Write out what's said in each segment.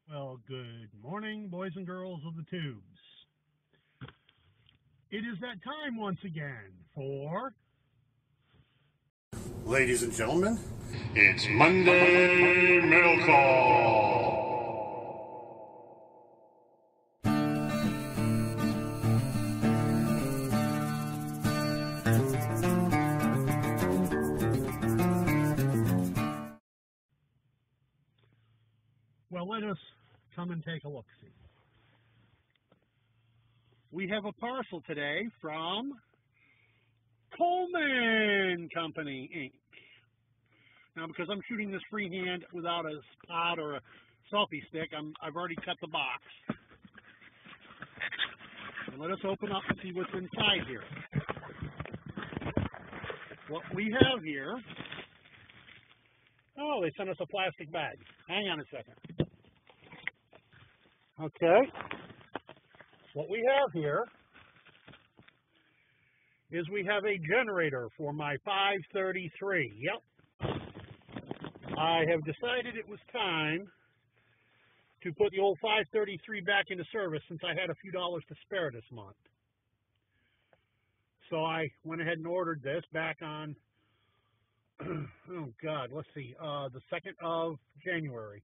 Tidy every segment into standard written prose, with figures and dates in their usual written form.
Well, good morning, boys and girls of the tubes. It is that time once again for... Ladies and gentlemen, It's Monday Mail Call. Well, let us come and take a look-see. We have a parcel today from Colman Company, Inc. Now, because I'm shooting this freehand without a spot or a selfie stick, I've already cut the box. And let us open up and see what's inside here. What we have here... Oh, they sent us a plastic bag. Hang on a second. Okay. What we have here is we have a generator for my 533. Yep. I have decided it was time to put the old 533 back into service since I had a few dollars to spare this month. So I went ahead and ordered this back on, oh God, let's see, the 2nd of January.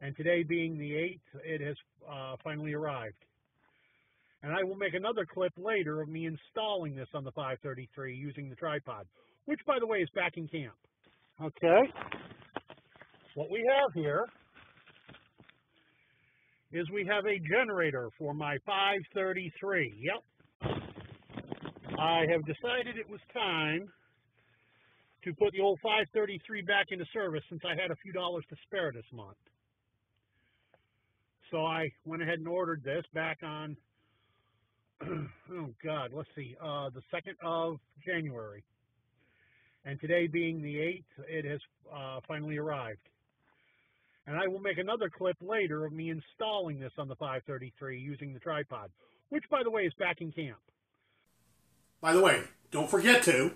And today being the 8th, it has finally arrived. And I will make another clip later of me installing this on the 533 using the tripod, which, by the way, is back in camp. Okay. What we have here is we have a generator for my 533. Yep. I have decided it was time to put the old 533 back into service since I had a few dollars to spare this month. So I went ahead and ordered this back on, oh God, let's see, the 2nd of January. And today being the 8th, it has finally arrived. And I will make another clip later of me installing this on the 533 using the tripod, which, by the way, is back in camp. by the way, don't forget to